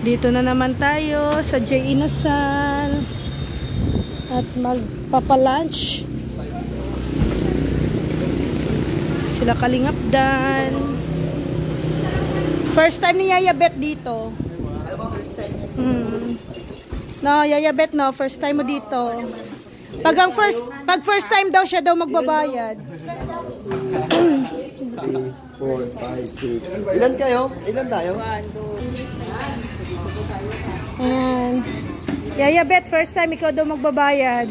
Dito na naman tayo sa J. Inasal at magpapa-lunch. Sila Kalingap Dan. First time ni Yaya Bet dito. No, Yaya Bet no, first time mo dito. Pag first time daw siya daw magbabayad. 3, 4, 5, 6. Ilan kayo? Ilan tayo? 1, 2. And Yaya Bet, first time ikaw daw magbabayad.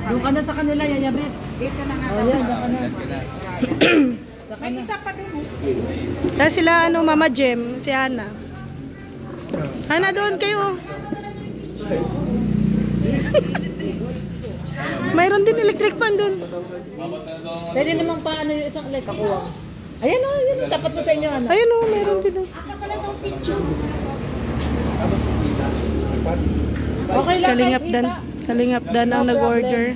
Doon ka na sa kanila, Yaya Bet. Dito na nga. Oh, yan, doon ka na. May isa pa dun. Dahil sila Mama Jem, si Hana. Hana, doon kayo. Mayroon din electric fan doon. Pwede naman pa ano yung isang like kakuwang. Ayan o, yun o, tapat na sa inyo. Ano? Ayun o, mayroon din o. Okay lang, Kalingap Dan ang nag-order.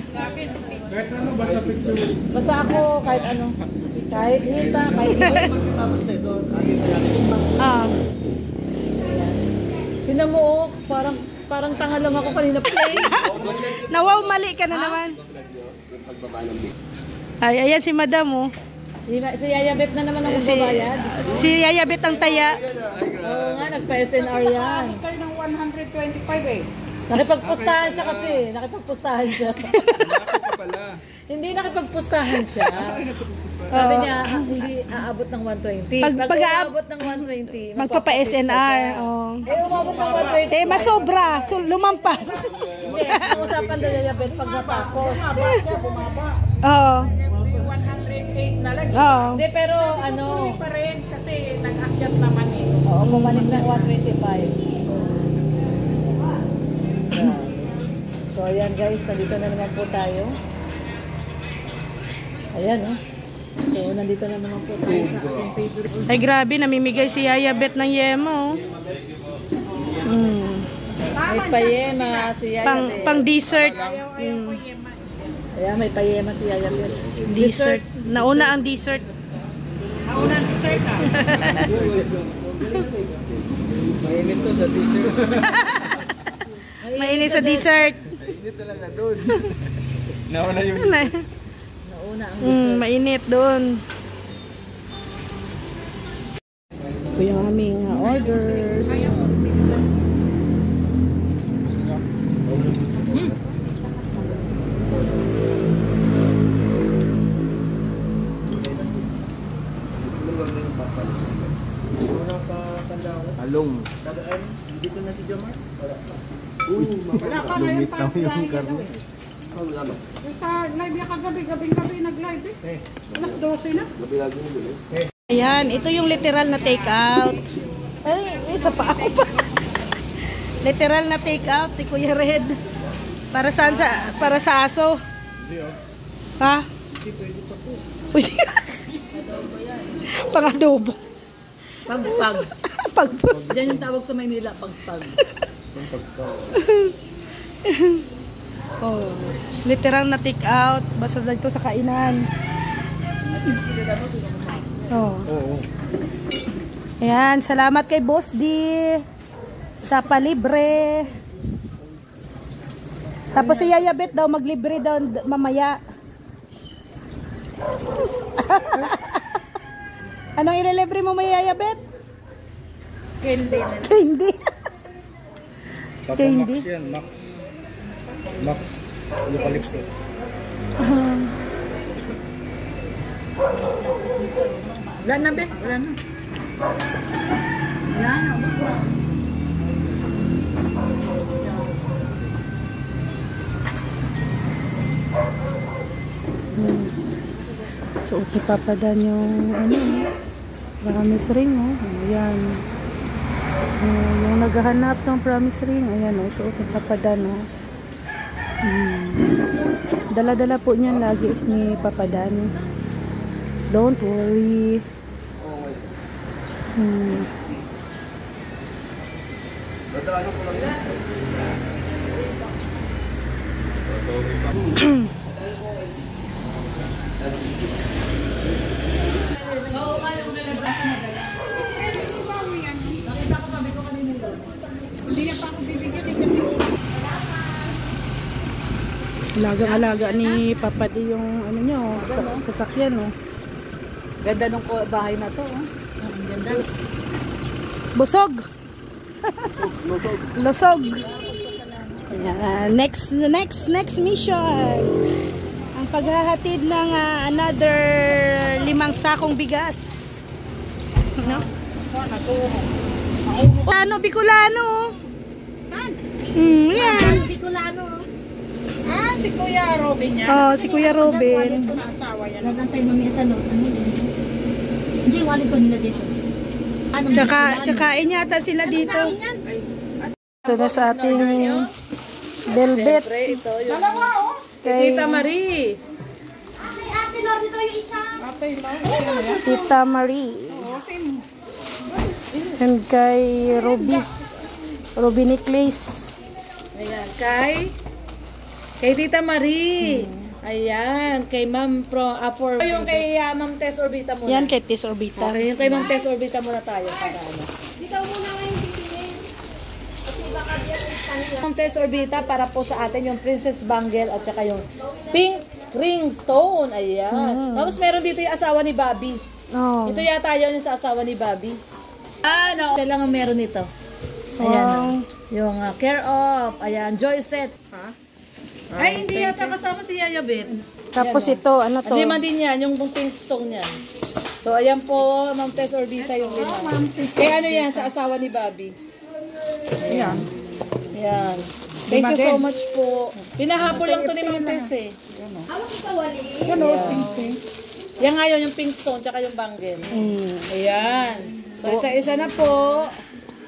Basta ako, kahit ano. Kahit hita, kahit hita. Ah. Tinan mo, parang tanga lang ako kanina pa eh. Nawaw, mali ka na naman. Ay, ayan si Madam oh. Si Yaya Bet na naman ang magbabayad. Si Yaya Bet ang taya. Oo nga, nagpa-SNR yan. Ikaw ng 125 eh. Nakipagpustahan siya kasi. Nakipagpustahan siya. Hindi nakipagpustahan siya. Sabi niya, hindi aabot ng 120. Pag aabot ng 120, magpapa-SNR. Oh. Eh, umabot ng 120. Eh, masobra. So, lumampas. Hindi, ang usapan na Yaya Bet pag natapos. Oo. 108 na lang. Oo. Hindi, pero ano. Tuloy pa rin kasi nag-akyat naman eh. Oo, bumalik ng 125. So, ayan guys, nandito na naman po tayo. Ayan, oh. So, nandito na naman po tayo sa ating favorite. Ay, grabe. Namimigay si Yaya Bet ng yemo. May payema si Yaya Bet. Pang dessert. Ayan, may payema si Yaya Bet. Dessert. Nauna ang dessert. Nauna ang dessert ah. Mainit to sa dessert. Mainit sa dessert. Mainit talaga doon. Nauna yung... Nauna ang dessert. Mainit doon. Ito yung aming orders. Halong. Dito na si Jamar? Wala pa ngayon pa. Yung karne. Sa live niya kagabi, gabi nag-live eh. Alas 12 na. Ayan, ito yung literal na take out. Ay, isa pa ako pa. Literal na take out ni Kuya Red. Para saan para sa aso? Ha? Pwede. Pang-adobo. Pagpag. Pagpag. Diyan yung tawag sa Maynila, pagpag. Oh, literal na take out. Basta dito sa kainan. Oh. Ayan, salamat kay Boss D sa palibre. Tapos si Yaya Bet daw maglibre daw mamaya. Anong ililibre mo may Yaya Bet? Candy. Candy. Candy. Max yan, Max. Max eucalyptus. Wala na, be. Wala na. Wala na, ubos na. So, ipapadan yung promise ring, oh. Ayan. Yung naghahanap ng promise ring, ayan, oh. So, ipapadan, oh. Dala-dala po niyan lagi is ni Papadan. Don't worry. Alaga-alaga ni Papa di yung ano niya, sasakyan, oh. Ganda nung bahay na to. Oh. Ganda. Busog. Losog. Ayan. Next mission. Ang paghahatid ng another 5 sakong bigas. No? Bicolano. Saan? Yan. Bicolano. Ah, si Kuya Robin yan. Oh, si Kuya Robin. Walid ko na asawa yan. Nagantay mamaya sa loob. Ano yun? Hindi, walid ko nila dito. Anong Kakain yata sila dito. Ito na sa ating velvet. Ito yung Dalawa, oh. Kay Tita Marie. Ate Lord, ito yung isa. Apay lang. Tita Marie. Okay mo. And kay Ruby Necklace. Ayan, kay Tita Marie. Ayan, kay Ma'am for yung kay Ma'am Tess Orbita muna. Yan kay Tis Orbita. Okay, yung kay Ma'am Tess Orbita muna tayo para ano. Dito muna ngayon titingin. Kasi baka diyan yung kanila. Ma'am Tess Orbita para po sa atin yung Princess Bangle at saka yung Pink Ring Stone. Ayan. Tapos meron dito yung asawa ni Bobby. Oh. Ito yata yun yung sa asawa ni Bobby. No. Kailangan meron nito. Ayan. Yung Care Of. Ayan, Joy Set. Ay, hindi yata kasama si Yaya Bet. Tapos Ayan, ito, ano to? Hindi man din yan, yung pink stone yan. So, ayan po, Ma'am Tess Orbita yung lima. Kaya ano yan, sa asawa ni Bobby. Ayan. Ayan. Thank you so much po. Pinahapon lang to ni Ma'am Tess eh. Hawak ikaw, wali. Ano, pink. Yan nga yun, yung pink stone, tsaka yung bangle. Ayan. So, isa-isa na po.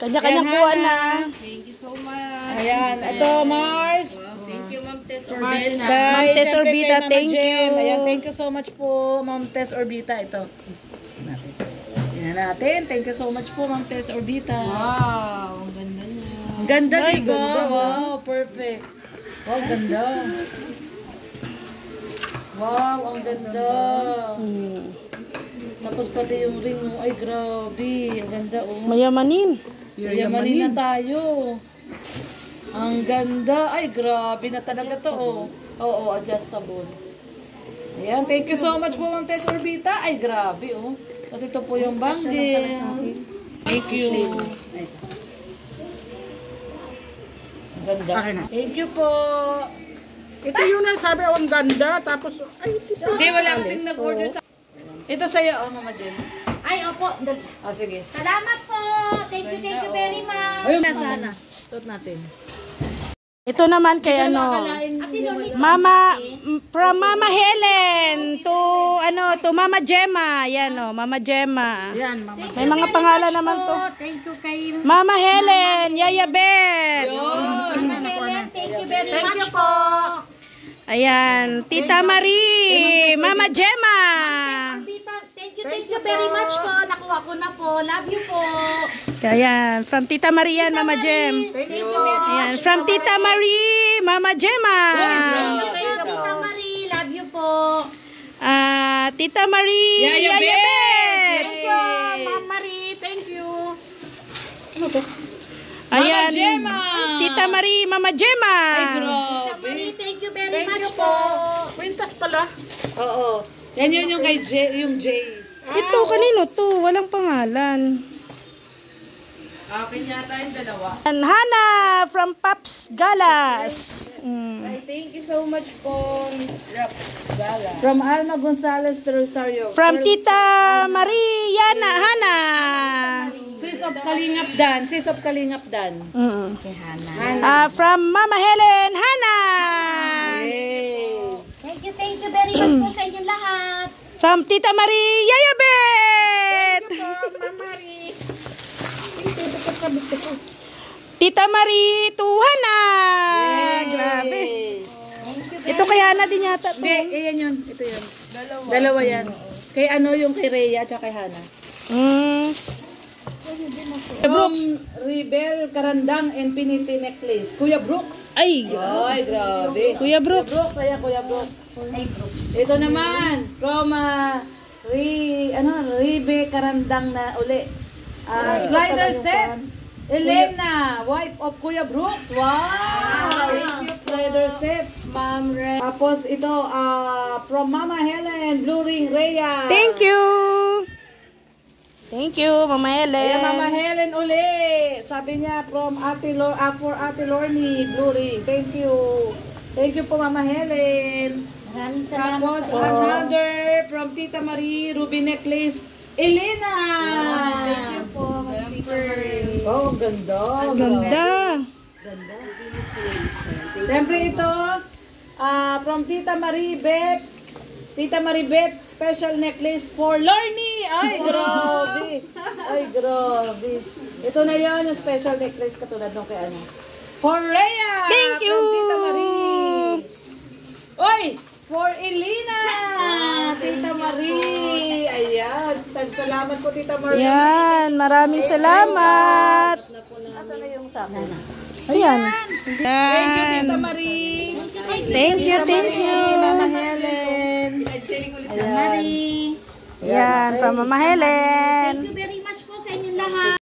Kanya-kanyang Ayan, kuha na. Thank you so much. Ayan. Ito, Mars. Thank you, Ma'am Tess Kay Ma'am Tess siyempre Orbita, kay Mama thank Jem. you. Ayan, thank you so much po, Ma'am Tess Orbita. Ito. Ayan natin. Thank you so much po, Ma'am Tess Orbita. Wow, ang ganda niya. Ang ganda, diba? Wow, perfect. Wow, ganda. Wow, ang ganda. Tapos pati yung ring mo. Ay, grabe. Ang ganda, oh. Mayamanin. Yamanin na tayo. Ang ganda. Ay, grabe na talaga to, oh. Oo, adjustable. Ayan, thank you so much po, Ma'am Tess Orbita. Ay, grabe, oh. Kasi ito po yung bangle. Thank you. Ang ganda. Okay na. Thank you po. Ito yung nagsabi, oh, ang ganda. Tapos, ay, ito. Hindi, wala kasing nag-order sa... Ito sa'yo, oh, Mama Jem. Ay, opo. Oh, sige. Salamat po. Thank you very much. Ayun, nasa na. Suot natin. Ito naman kay ano, Mama, from Mama Helen to to Mama Gemma. Yan oh, Mama Gemma. Yan, mama. May mga pangalan naman to. Thank you kay Mama Helen, Yaya Bet. Mama Helen. Thank you very much po. Ayan, Tita Marie, Mama Gemma. Thank you very much po. Nakuha ko na po. Love you po. Ayan, from Tita Marie yan, Mama Gem. Thank you very Ayan, much. from Tita Marie, Mama Gemma. Thank you, Tita Marie. Love you po. Tita Marie, Yaya Bet. Thank you, Ma'am Marie. Thank you. Ayan, Mama Gemma. Tita Marie, Mama Gemma. Ay, Tita grabe. Marie, thank you very Thank much you po. po. Quintas pala. Oo. Yan yun yung kay J, yung J. Ito, kanino to? Walang pangalan. Akin yata yung dalawa. And Hana from Paps Galas. Thank you so much po, Miss Raps Gala. From Alma Gonzalez to Rosario. From Tita Mariana Hana. Sis of Kalingap Dan. Sis of Kalingap Dan. From Mama Helen Hana. Yay! Thank you very much po sa inyong lahat. From Tita Marie Yaya Bet. Ma'am Marie. Tita Marie to Hana. Grabe. Ito kay Hana din yata to. Hindi, yan yun. Ito yun. Dalawa yan. Kay ano yung kay Rhea at kay Hana. Brooks. Rebel Karandang Infinity Necklace. Kuya Brooks. Ay, Ay, grabe. Kuya Brooks. Ayan, Kuya Brooks. Ito naman, from Rebe Karandang na uli. Slider set. Elena, wife of Kuya Brooks. Wow! Slider set. Ma'am Red. Tapos ito, from Mama Helen, Blue Ring Rhea. Thank you. Thank you, Mama Helen. Ayan, Mama Helen uli. Sabi niya, from for Ate Lorny, Blue Ring. Thank you. Thank you po, Mama Helen. Maraming salamat Tapos, sa another from Tita Marie, Ruby Necklace, Elena. Thank you po, Ma'am Tita Marie. Oh, ganda. Ganda. Siyempre ito, from Tita Marie Bet. Tita Marie Bet, special necklace for Lorny. Ay, grabe. Ay, grabe. Ito na yon yung special necklace katulad nung kay ano. For Rhea. Thank you. From Tita Marie. Oy, for Elena. Tita Marie. Ayan. Salamat po, Tita Marie. Yan, maraming salamat. Nasaan na yung sako? Ayan. Thank you, Yan. Tita Marie. Thank you, thank you. Mama Helen. Marie. Yan, from Mama Helen. Thank you very much po sa inyong lahat.